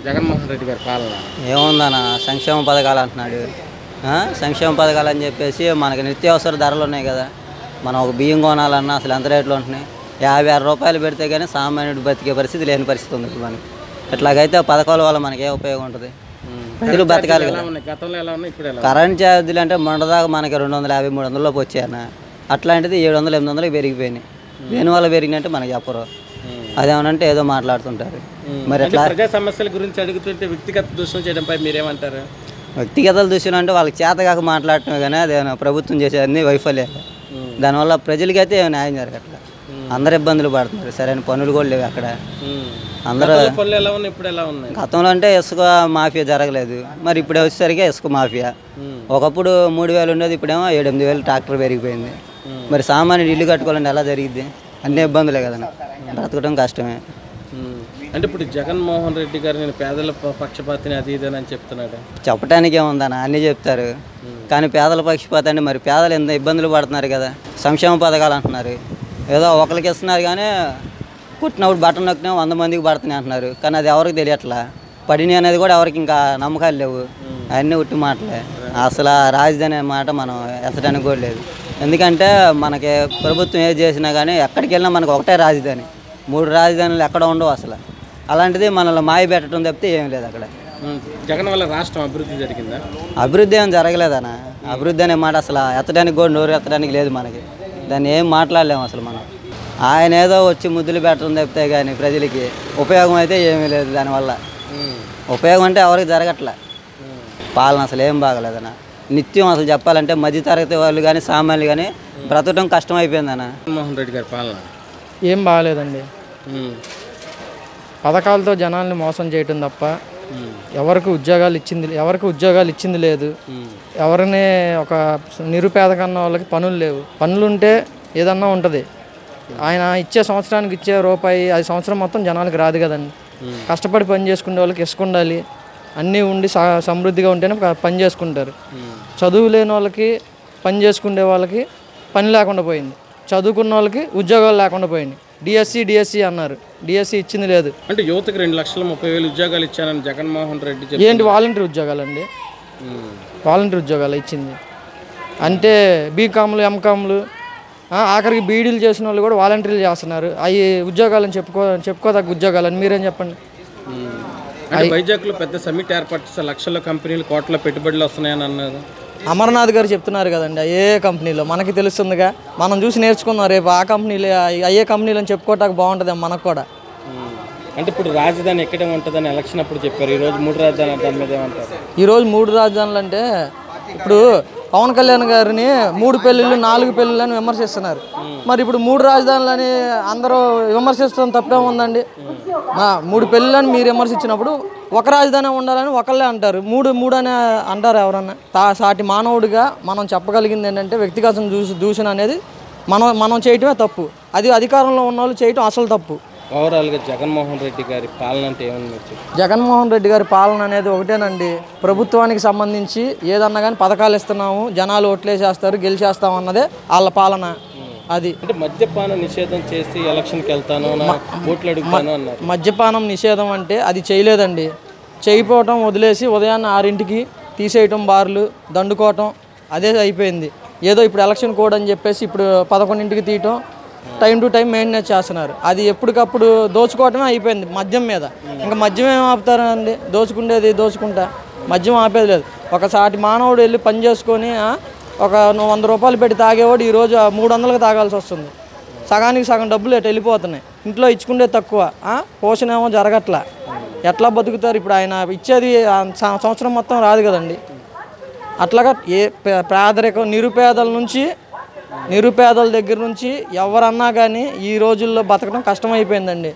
జగన్మోహన్ రెడ్డి గారి పాలన ఏముందన్న సంక్షేమ పథకాలు అంటున్నాడు. సంక్షేమ పథకాలు అని చెప్పేసి మనకి నిత్యావసర ధరలు ఉన్నాయి కదా. మనం ఒక బియ్యం కొనాలన్నా అసలు ఎంత రేట్లు ఉంటున్నాయి. 56 రూపాయలు పెడితే కానీ సామాన్యుడు బతికే పరిస్థితి లేని పరిస్థితి ఉంది ఇప్పుడు మనకి. ఇట్లాగైతే పథకాల వల్ల మనకి ఏ ఉపయోగం ఉంటుంది? ప్రజలు బతకాలి కదా. కరెంట్ ఛార్జీలు అంటే మొన్నదాకా మనకి 250, 300 లోపు వచ్చాయన్న. అట్లాంటిది 700, 800 పెరిగిపోయినాయి. దేనివల్ల పెరిగినట్టు మనకి చెప్పరు. అదేమనంటే ఏదో మాట్లాడుతుంటారు. మరి అట్లా ప్రజా సమస్యల గురించి అడుగుతుంటే వ్యక్తిగత దూషణ చేయడంపై మీరేమంటారు? వ్యక్తిగత దూషణ అంటే వాళ్ళకి చేతగాక మాట్లాడటమే కానీ అదేమైనా ప్రభుత్వం చేసే అన్ని వైఫల్యాలు. దానివల్ల ప్రజలకైతే న్యాయం జరగట్లేదు. అందరు ఇబ్బందులు పడుతున్నారు. సరైన పనులు కూడా లేవు అక్కడ. అందరూ గతంలో అంటే ఇసుక మాఫియా జరగలేదు. మరి ఇప్పుడు వచ్చేసరికి ఇసుక మాఫియా. ఒకప్పుడు 3000 ఉండేది, ఇప్పుడేమో 7-8 ట్రాక్టర్ పెరిగిపోయింది. మరి సామాన్యుడు ఇల్లు కట్టుకోవాలంటే ఎలా జరిగిద్ది? అన్ని ఇబ్బందులే కదన్నా, బ్రతకడం కష్టమే. అంటే ఇప్పుడు జగన్మోహన్ రెడ్డి గారు నేను పేదల పక్షపాతిని అది ఇదని అని చెప్తున్నాడు. చెప్పడానికి ఏముందన్న, అన్నీ చెప్తారు కానీ పేదల పక్షపాతం అంటే మరి పేదలు ఎంత ఇబ్బందులు పడుతున్నారు కదా. సంక్షేమ పథకాలు అంటున్నారు, ఏదో ఒకరికి ఇస్తున్నారు కానీ పుట్టినప్పుడు బట్టలు నొక్కినా 100 మందికి పడుతున్నాయి అంటున్నారు. కానీ అది ఎవరికి తెలియట్లా. పడినాయి అనేది కూడా ఎవరికి ఇంకా నమ్మకాలు లేవు. అవన్నీ ఉట్టి మాటలే. అసలు రాజధాని అనే మాట మనం ఎత్తడానికి కూడా లేదు. ఎందుకంటే మనకి ప్రభుత్వం ఏది చేసినా కానీ ఎక్కడికి వెళ్ళినా మనకు ఒకటే రాజధాని. 3 రాజధానులు ఎక్కడ ఉండవు అసలు. అలాంటిది మనల్ని మాయ పెట్టడం తప్పితే ఏం లేదు అక్కడ. జగన్ వల్ల రాష్ట్రం అభివృద్ధి జరిగిందా? అభివృద్ధి ఏం జరగలేదన్న. అభివృద్ధి అనే మాట అసలు ఎత్తడానికి కూడా నోరు ఎత్తడానికి లేదు మనకి. దాన్ని ఏం మాట్లాడలేము అసలు మనం. ఆయన ఏదో వచ్చి ముద్దులు పెట్టడం తప్పితే కానీ ప్రజలకి ఉపయోగం అయితే ఏమీ లేదు. దానివల్ల ఉపయోగం అంటే ఎవరికి జరగట్లే. పాలన అసలు ఏం బాగలేదన్న. నిత్యం అసలు చెప్పాలంటే మధ్యతరగతి వాళ్ళు కానీ సామాన్యులు కానీ బ్రతకడం కష్టం అయిపోయిందన్న. జగన్మోహన్ రెడ్డి గారి పాలన ఏం బాగాలేదండి. పథకాలతో జనాల్ని మోసం చేయటం తప్ప ఎవరికి ఉద్యోగాలు ఇచ్చింది లేదు. ఎవరిని ఒక నిరుపేద కన్నా వాళ్ళకి పనులు లేవు. పనులు ఉంటే ఏదన్నా ఉంటుంది. ఆయన ఇచ్చే సంవత్సరానికి ఇచ్చే రూపాయి అది సంవత్సరం మొత్తం జనాలకు రాదు కదండి. కష్టపడి పని చేసుకునే వాళ్ళకి ఇసుక ఉండాలి, అన్నీ ఉండి సమృద్ధిగా ఉంటేనే పని చేసుకుంటారు. చదువు లేని వాళ్ళకి, పని చేసుకునే వాళ్ళకి పని లేకుండా పోయింది. చదువుకున్న వాళ్ళకి ఉద్యోగాలు లేకుండా పోయింది. డిఎస్సి అన్నారు, డిఎస్సి ఇచ్చింది లేదు. అంటే యువతకు 2,30,000 ఉద్యోగాలు ఇచ్చానని జగన్మోహన్ రెడ్డి ఏంటి వాలంటీర్ ఉద్యోగాలండి? వాలంటీర్ ఉద్యోగాలు ఇచ్చింది అంటే బీకామ్లు, ఎంకామ్లు, ఆఖరికి బీడీలు చేసిన వాళ్ళు కూడా వాలంటీర్లు చేస్తున్నారు. అవి ఉద్యోగాలని చెప్పుకోదగ్గ ఉద్యోగాలని మీరేం చెప్పండి. వైజాగ్లో పెద్ద సమిట్ ఏర్పాటు చేస్తే లక్షల కంపెనీలు, కోట్ల పెట్టుబడులు వస్తున్నాయని అన్నారు. అమర్నాథ్ గారు చెప్తున్నారు కదండి. ఏ కంపెనీలో మనకి తెలుస్తుందిగా, మనం చూసి నేర్చుకుందాం. రేపు ఆ కంపెనీలు అయ్యే కంపెనీలు అని చెప్పుకోవటానికి బాగుంటుంది మనకు కూడా. అంటే ఇప్పుడు రాజధాని ఎక్కడే ఉంటుందని ఎలక్షన్ అప్పుడు చెప్పారు. ఈరోజు 3 రాజధానులు, దాని మీద ఏమంటారు? ఈరోజు 3 రాజధానులు అంటే ఇప్పుడు పవన్ కళ్యాణ్ గారిని 3 పెళ్ళిళ్ళు 4 పెళ్ళిళ్ళు అని విమర్శిస్తున్నారు. మరి ఇప్పుడు 3 రాజధానులని అందరూ విమర్శిస్తాం తప్పే ఉందండి. 3 పెళ్ళిళ్ళని మీరు విమర్శించినప్పుడు ఒక రాజధాని ఉండాలని ఒకళ్ళే అంటారు. 3 అని అంటారు ఎవరన్నా? సాటి మానవుడిగా మనం చెప్పగలిగింది ఏంటంటే వ్యక్తిగత దూషణ అనేది మనం చేయటమే తప్పు. అది అధికారంలో ఉన్న వాళ్ళు చేయటం అసలు తప్పు. ఓవరాల్గా జగన్మోహన్ రెడ్డి గారి పాలన అంటే ఏమన్నా? జగన్మోహన్ రెడ్డి గారి పాలన అనేది ఒకటేనండి. ప్రభుత్వానికి సంబంధించి ఏదన్నా కానీ పథకాలు ఇస్తున్నాము, జనాలు ఓట్లేసేస్తారు, గెలిచేస్తాం అన్నదే వాళ్ళ పాలన. అది అంటే మద్యపాన నిషేధం చేసి ఎలక్షన్కి వెళ్తాను, ఓట్లు అడుగుతాను అన్నారు. మద్యపానం నిషేధం అంటే అది చేయలేదండి. చేయకపోవటం వదిలేసి ఉదయాన్నే 6ంటికి తీసేయటం, బార్లు దండుకోవటం, అదే అయిపోయింది. ఏదో ఇప్పుడు ఎలక్షన్ కోడ్ అని చెప్పేసి ఇప్పుడు 11ంటికి తీయటం, టైం టు టైం మెయింటెనెన్స్ చేస్తున్నారు. అది ఎప్పటికప్పుడు దోచుకోవటమే అయిపోయింది మద్యం మీద. ఇంకా మద్యం ఏం ఆపుతారండి? దోచుకుండేది దోచుకుంటా, మద్యం ఆపేది లేదు. ఒకసారి మానవుడు వెళ్ళి పని చేసుకొని ఒక 100 రూపాయలు పెట్టి తాగేవాడు ఈరోజు 300కి తాగాల్సి వస్తుంది. సగానికి సగం డబ్బులు ఎటు వెళ్ళిపోతున్నాయి. ఇంట్లో ఇచ్చుకుంటే తక్కువ, పోషణ ఏమో జరగట్లా. ఎట్లా బతుకుతారు? ఇప్పుడు ఆయన ఇచ్చేది సంవత్సరం మొత్తం రాదు కదండి. అట్లాగా పేదరికం, నిరుపేదల దగ్గర నుంచి ఎవరన్నా కానీ ఈ రోజుల్లో బతకడం కష్టమైపోయిందండి.